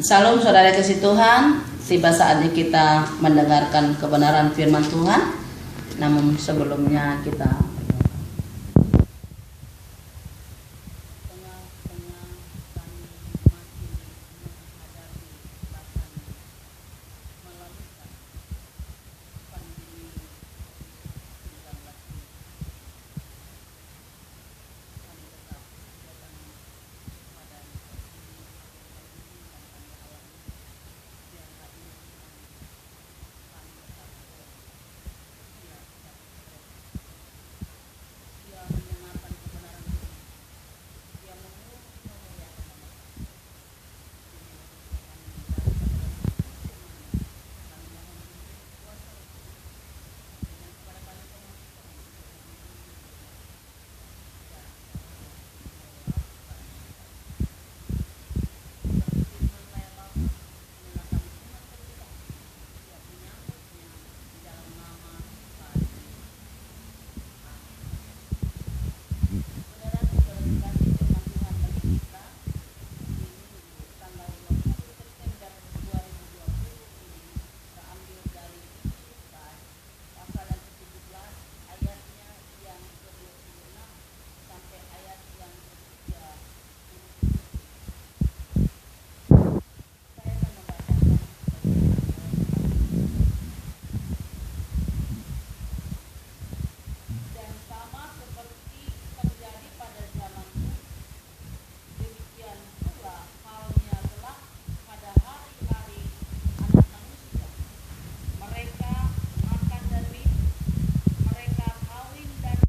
Salam saudara kasih Tuhan, tiba saatnya kita mendengarkan kebenaran firman Tuhan. Namun sebelumnya kita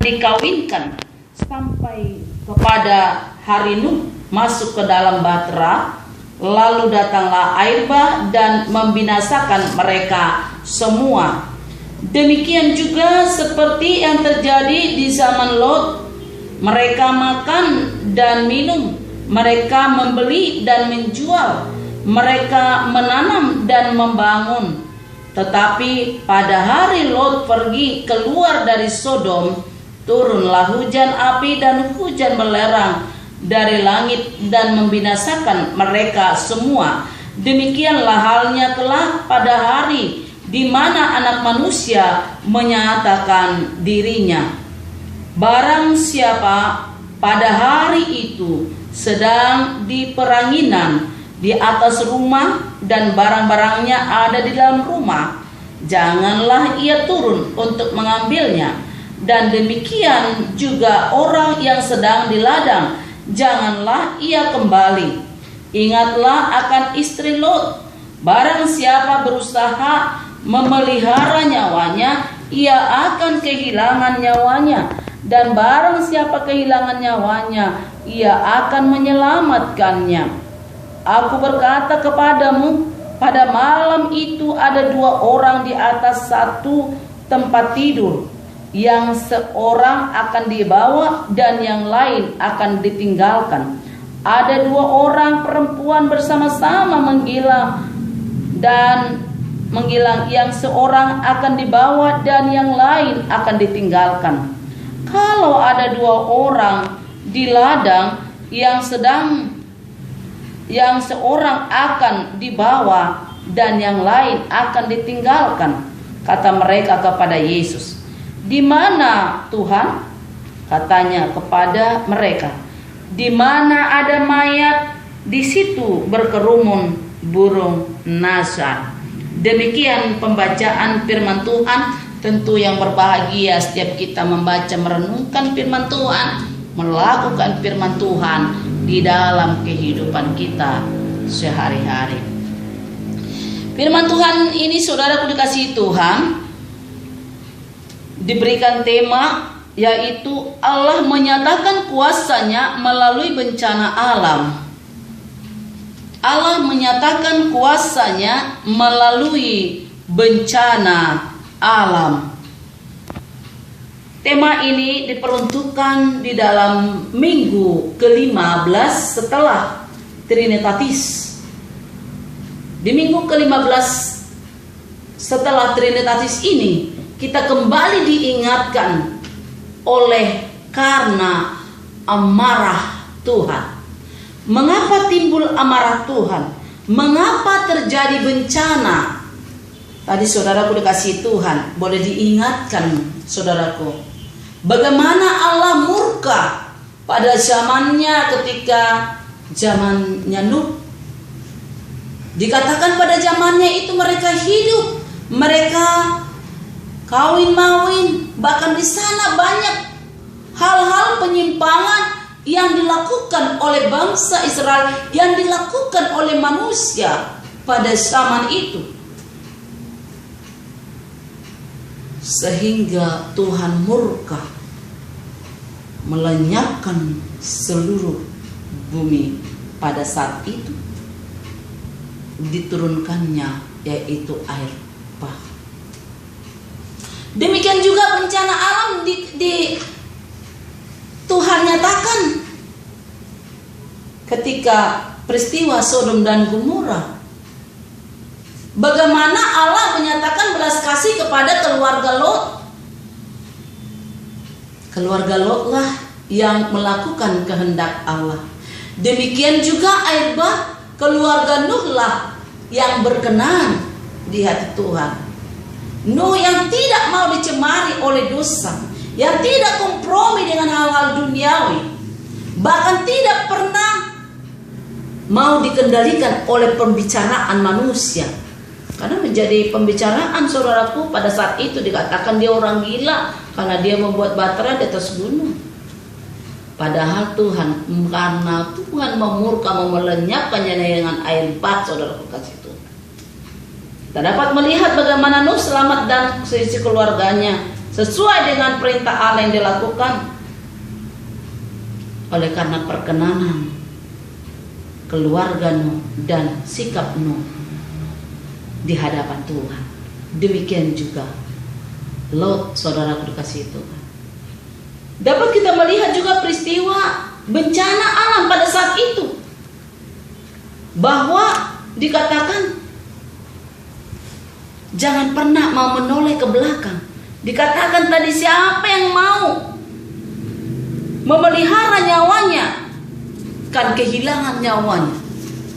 dikawinkan sampai kepada hari Nuh masuk ke dalam bahtera, lalu datanglah air bah dan membinasakan mereka semua. Demikian juga seperti yang terjadi di zaman Lot. Mereka makan dan minum, mereka membeli dan menjual, mereka menanam dan membangun. Tetapi pada hari Lot pergi keluar dari Sodom, turunlah hujan api dan hujan belerang dari langit dan membinasakan mereka semua. Demikianlah halnya kelak pada hari di mana Anak Manusia menyatakan dirinya. Barang siapa pada hari itu sedang di peranginan di atas rumah dan barang-barangnya ada di dalam rumah, janganlah ia turun untuk mengambilnya. Dan demikian juga orang yang sedang di ladang, janganlah ia kembali. Ingatlah akan istri Lot. Barang siapa berusaha memelihara nyawanya, ia akan kehilangan nyawanya. Dan barang siapa kehilangan nyawanya, ia akan menyelamatkannya. Aku berkata kepadamu, pada malam itu ada dua orang di atas satu tempat tidur, yang seorang akan dibawa dan yang lain akan ditinggalkan. Ada dua orang perempuan bersama-sama menggilang, yang seorang akan dibawa dan yang lain akan ditinggalkan. Kalau ada dua orang di ladang, yang seorang akan dibawa dan yang lain akan ditinggalkan, kata mereka kepada Yesus. Di mana Tuhan? Katanya kepada mereka, di mana ada mayat, di situ berkerumun burung nasar. Demikian pembacaan firman Tuhan. Tentu yang berbahagia setiap kita membaca merenungkan firman Tuhan, melakukan firman Tuhan di dalam kehidupan kita sehari-hari. Firman Tuhan ini, saudaraku dikasihi Tuhan, diberikan tema yaitu Allah menyatakan kuasanya melalui bencana alam. Allah menyatakan kuasanya melalui bencana alam. Tema ini diperuntukkan di dalam minggu ke-15 setelah Trinitatis. Di minggu ke-15 setelah Trinitatis ini, kita kembali diingatkan oleh karena amarah Tuhan. Mengapa timbul amarah Tuhan? Mengapa terjadi bencana? Tadi saudaraku dikasih Tuhan, boleh diingatkan saudaraku, bagaimana Allah murka pada zamannya ketika zamannya Nuh. Dikatakan pada zamannya itu mereka hidup, mereka kawin-mawin, bahkan di sana banyak hal-hal penyimpangan yang dilakukan oleh bangsa Israel, yang dilakukan oleh manusia pada zaman itu. Sehingga Tuhan murka melenyapkan seluruh bumi pada saat itu. Diturunkannya yaitu air bah. Demikian juga bencana alam di Tuhan nyatakan ketika peristiwa Sodom dan Gomora. Bagaimana Allah menyatakan belas kasih kepada keluarga Lot. Keluarga Lot lah yang melakukan kehendak Allah. Demikian juga air bah, keluarga Nuh lah yang berkenan di hati Tuhan. Nuh yang tidak mau dicemari oleh dosa, yang tidak kompromi dengan hal-hal duniawi, bahkan tidak pernah mau dikendalikan oleh pembicaraan manusia. Karena menjadi pembicaraan saudaraku pada saat itu dikatakan dia orang gila karena dia membuat batra di atas gunung. Padahal Tuhan, karena Tuhan memurka, melenyapkannya dengan air bah, saudaraku kasih Tuhan. Kita dapat melihat bagaimana Nuh selamat dan sisi keluarganya sesuai dengan perintah Allah yang dilakukan. Oleh karena perkenanan keluarga Nuh dan sikap Nuh di hadapan Tuhan. Demikian juga Lot, saudaraku dikasih Tuhan. Dapat kita melihat juga peristiwa bencana alam pada saat itu, bahwa dikatakan jangan pernah mau menoleh ke belakang. Dikatakan tadi siapa yang mau memelihara nyawanya kan kehilangan nyawanya.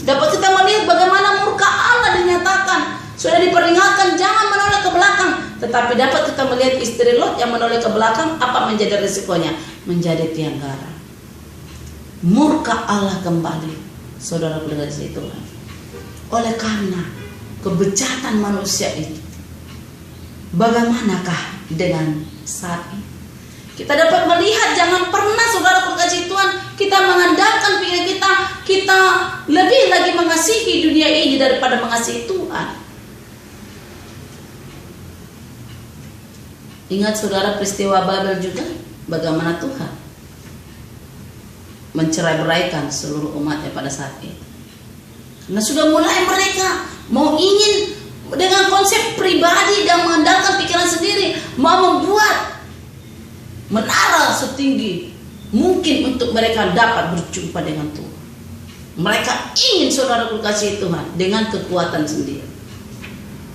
Dapat kita melihat bagaimana murka Allah dinyatakan. Sudah diperingatkan jangan menoleh ke belakang, tetapi dapat kita melihat istri Lot yang menoleh ke belakang, apa menjadi resikonya? Menjadi tiang gara. Murka Allah kembali, saudara pendengar itu. Oleh karena kebejatan manusia itu. Bagaimanakah dengan saat ini? Kita dapat melihat jangan pernah saudara kasih Tuhan kita mengandalkan pikiran kita lebih lagi mengasihi dunia ini daripada mengasihi Tuhan. Ingat saudara peristiwa Babel juga, bagaimana Tuhan mencerai-beraikan seluruh umatnya pada saat itu. Karena sudah mulai mereka mau ingin dengan konsep pribadi dan mengandalkan pikiran sendiri, mau membuat menara setinggi mungkin untuk mereka dapat berjumpa dengan Tuhan. Mereka ingin saudara kasih Tuhan dengan kekuatan sendiri.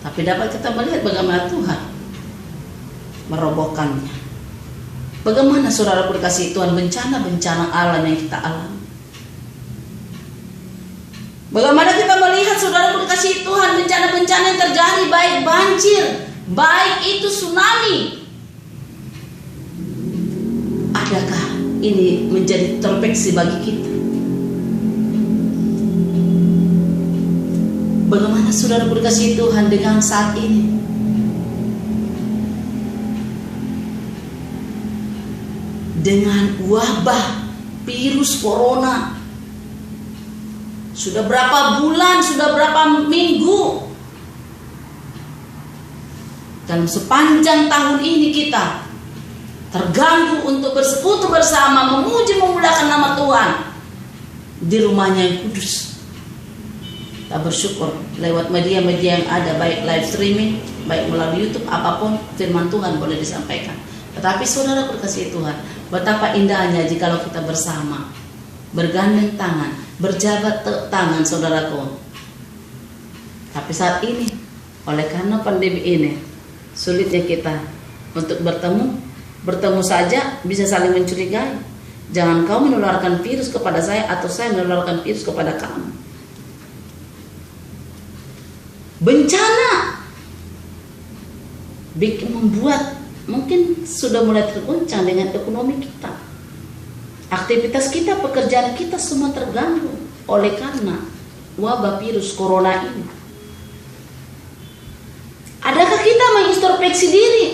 Tapi dapat kita melihat bagaimana Tuhan merobohkannya. Bagaimana saudara kasih Tuhan bencana-bencana alam yang kita alami. Bagaimana kita melihat saudara kasih Tuhan bencana-bencana yang terjadi, baik banjir, baik itu tsunami. Adakah ini menjadi introspeksi bagi kita? Bagaimana saudara kasih Tuhan dengan saat ini? Dengan wabah virus corona, sudah berapa bulan, sudah berapa minggu, dan sepanjang tahun ini kita terganggu untuk bersekutu bersama, memuji memuliakan nama Tuhan di rumahnya yang kudus. Kita bersyukur lewat media-media yang ada, baik live streaming, baik melalui YouTube, apapun firman Tuhan boleh disampaikan. Tetapi saudara berkasih Tuhan, betapa indahnya jikalau kita bersama, bergandeng tangan, berjabat tangan saudaraku. Tapi saat ini, oleh karena pandemi ini, sulitnya kita untuk bertemu saja bisa saling mencurigai. Jangan kau menularkan virus kepada saya atau saya menularkan virus kepada kamu. Bencana membuat mungkin sudah mulai terguncang dengan ekonomi kita. Aktivitas kita, pekerjaan kita semua terganggu oleh karena wabah virus corona ini. Adakah kita mengintrospeksi diri?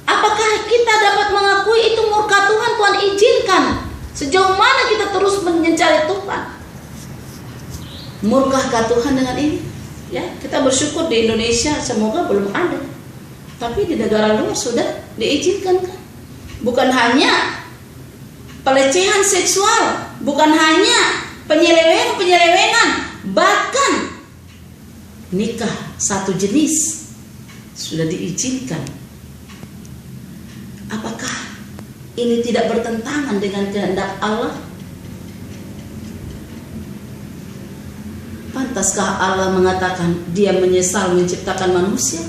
Apakah kita dapat mengakui itu murka Tuhan? Tuhan izinkan. Sejauh mana kita terus mencari Tuhan? Murkahkah Tuhan dengan ini? Ya, kita bersyukur di Indonesia semoga belum ada. Tapi di negara luar sudah diizinkan kan? Bukan hanya pelecehan seksual, bukan hanya penyelewengan, bahkan nikah satu jenis sudah diizinkan. Apakah ini tidak bertentangan dengan kehendak Allah? Pantaskah Allah mengatakan Dia menyesal menciptakan manusia?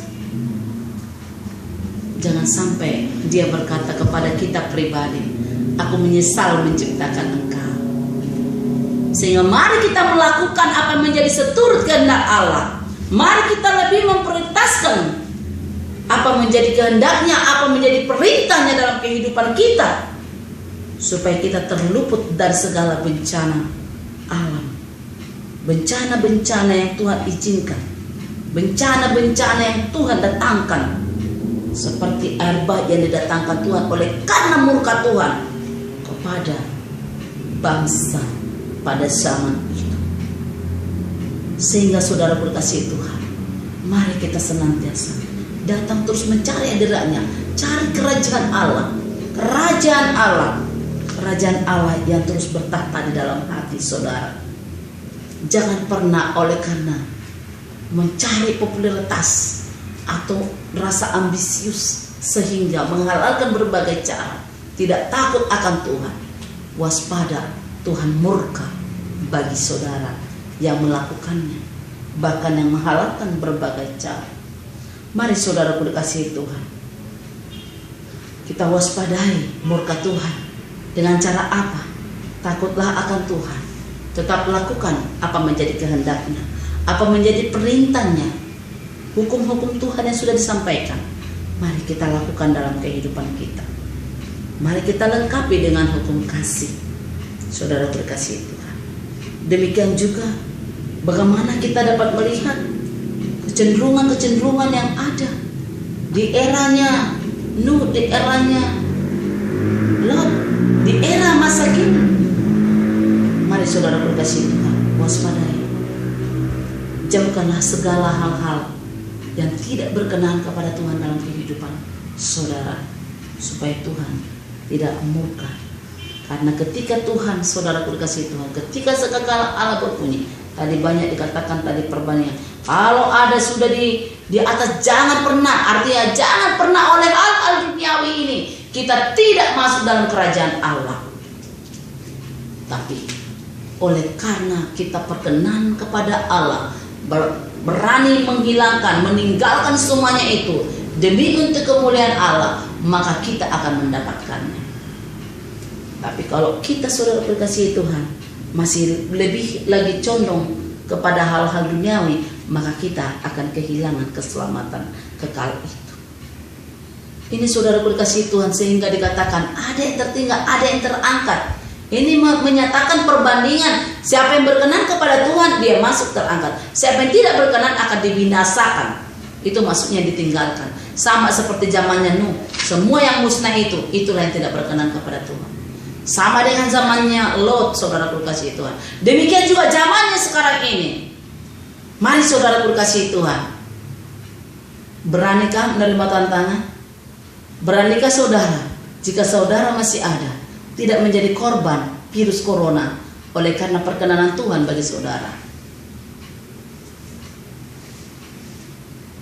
Jangan sampai Dia berkata kepada kita pribadi, aku menyesal menciptakan engkau. Sehingga mari kita melakukan apa yang menjadi seturut kehendak Allah. Mari kita lebih memprioritaskan apa menjadi kehendaknya, apa menjadi perintahnya dalam kehidupan kita, supaya kita terluput dari segala bencana alam, bencana-bencana yang Tuhan izinkan, bencana-bencana yang Tuhan datangkan, seperti air bah yang didatangkan Tuhan oleh karena murka Tuhan kepada bangsa pada zaman itu. Sehingga saudara berkasih Tuhan, mari kita senantiasa datang terus mencari hadiratnya, cari kerajaan Allah, kerajaan Allah, kerajaan Allah yang terus bertahta di dalam hati saudara. Jangan pernah oleh karena mencari popularitas atau rasa ambisius sehingga menghalalkan berbagai cara, tidak takut akan Tuhan. Waspada, Tuhan murka bagi saudara yang melakukannya, bahkan yang menghalalkan berbagai cara. Mari saudara dikasihi Tuhan, kita waspadai murka Tuhan. Dengan cara apa? Takutlah akan Tuhan, tetap lakukan apa menjadi kehendaknya, apa menjadi perintahnya, hukum-hukum Tuhan yang sudah disampaikan. Mari kita lakukan dalam kehidupan kita. Mari kita lengkapi dengan hukum kasih. Saudara terkasih Tuhan, demikian juga bagaimana kita dapat melihat kecenderungan-kecenderungan yang ada di eranya Nuh, di eranya Lot, di era masa kini. Mari saudara berkasih Tuhan, waspadai, jauhkanlah segala hal-hal yang tidak berkenan kepada Tuhan dalam kehidupan saudara, supaya Tuhan tidak murka. Karena ketika Tuhan, saudara berkasih Tuhan, ketika sekala Allah berbunyi, tadi banyak dikatakan tadi perbandingan. Kalau ada sudah di atas, jangan pernah, artinya jangan pernah oleh hal-hal duniawi ini kita tidak masuk dalam kerajaan Allah. Tapi oleh karena kita perkenan kepada Allah, berani menghilangkan, meninggalkan semuanya itu demi untuk kemuliaan Allah, maka kita akan mendapatkannya. Tapi kalau kita saudara berkasih Tuhan masih lebih lagi condong kepada hal-hal duniawi, maka kita akan kehilangan keselamatan kekal itu. Ini saudara berkasih Tuhan, sehingga dikatakan ada yang tertinggal, ada yang terangkat. Ini menyatakan perbandingan, siapa yang berkenan kepada Tuhan dia masuk terangkat, siapa yang tidak berkenan akan dibinasakan. Itu maksudnya ditinggalkan. Sama seperti zamannya Nuh, semua yang musnah itulah yang tidak berkenan kepada Tuhan. Sama dengan zamannya Lot, saudara berkasih Tuhan. Demikian juga zamannya sekarang ini. Mari saudara berkasih Tuhan, beranikah menerima tantangan? Beranikah saudara, jika saudara masih ada, tidak menjadi korban virus corona oleh karena perkenanan Tuhan bagi saudara?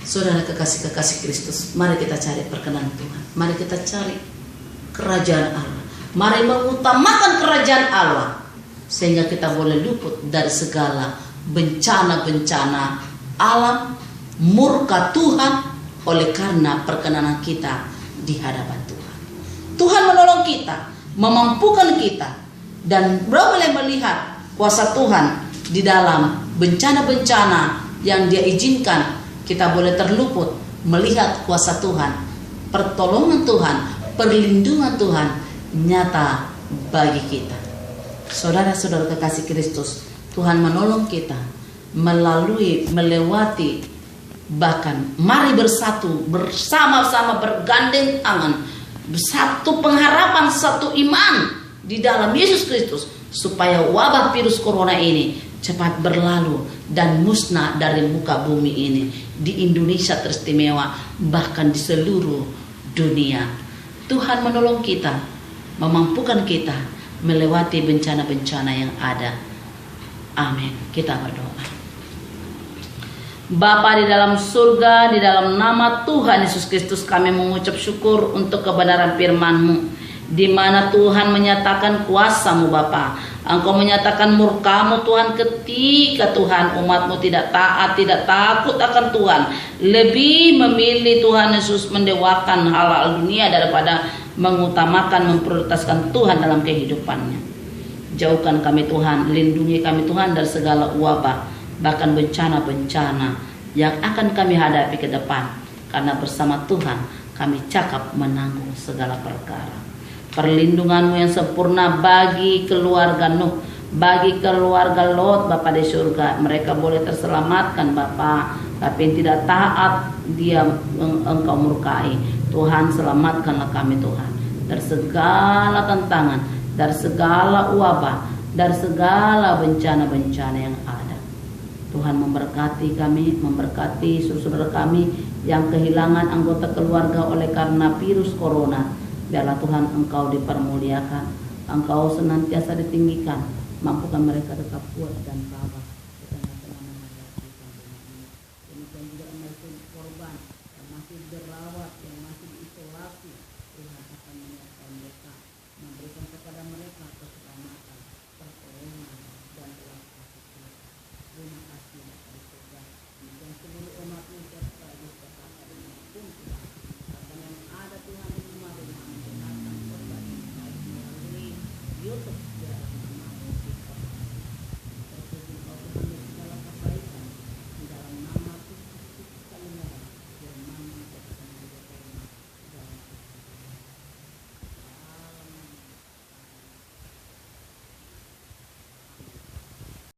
Saudara kekasih-kekasih Kristus, mari kita cari perkenanan Tuhan. Mari kita cari kerajaan Allah. Mari mengutamakan kerajaan Allah, sehingga kita boleh luput dari segala bencana-bencana alam, murka Tuhan oleh karena perkenanan kita di hadapan Tuhan. Tuhan menolong kita, memampukan kita, dan boleh melihat kuasa Tuhan di dalam bencana-bencana yang Dia izinkan kita boleh terluput melihat kuasa Tuhan, pertolongan Tuhan, perlindungan Tuhan nyata bagi kita. Saudara-saudara kekasih Kristus, Tuhan menolong kita melewati, bahkan mari bersatu bersama-sama bergandeng tangan, satu pengharapan, satu iman di dalam Yesus Kristus, supaya wabah virus corona ini cepat berlalu dan musnah dari muka bumi ini, di Indonesia teristimewa, bahkan di seluruh dunia. Tuhan menolong kita, memampukan kita melewati bencana-bencana yang ada. Amin. Kita berdoa. Bapa di dalam surga, di dalam nama Tuhan Yesus Kristus kami mengucap syukur untuk kebenaran firman-Mu, di mana Tuhan menyatakan kuasa-Mu Bapa. Engkau menyatakan murka-Mu Tuhan ketika Tuhan umat-Mu tidak taat, tidak takut akan Tuhan, lebih memilih Tuhan Yesus mendewakan hal-hal dunia daripada mengutamakan, memprioritaskan Tuhan dalam kehidupannya. Jauhkan kami Tuhan, lindungi kami Tuhan dari segala wabah, bahkan bencana-bencana yang akan kami hadapi ke depan, karena bersama Tuhan kami cakap menanggung segala perkara. Perlindungan-Mu yang sempurna bagi keluarga Nuh, bagi keluarga Lot Bapa di surga, mereka boleh terselamatkan Bapa, tapi yang tidak taat dia Engkau murkai. Tuhan, selamatkanlah kami Tuhan dari segala tantangan, dari segala wabah, dari segala bencana-bencana yang ada. Tuhan memberkati kami, memberkati saudara kami yang kehilangan anggota keluarga oleh karena virus corona. Biarlah Tuhan Engkau dipermuliakan, Engkau senantiasa ditinggikan, mampukan mereka tetap kuat dan tabah di tengah-tengah menghadapi pandemi ini. Demikian juga mereka korban yang masih dirawat, yang masih diisolasi, Tuhan akan menyiapkan mereka, memberikan kepada mereka keselamatan, pertolongan dan belas kasih Tuhan. Terima kasih Bapa di surga, dan seluruh umat-Mu serta di kota ini pun Tuhan, yang ada Tuhan di rumah-rumah mendengarkan khotbah ini melalui YouTube.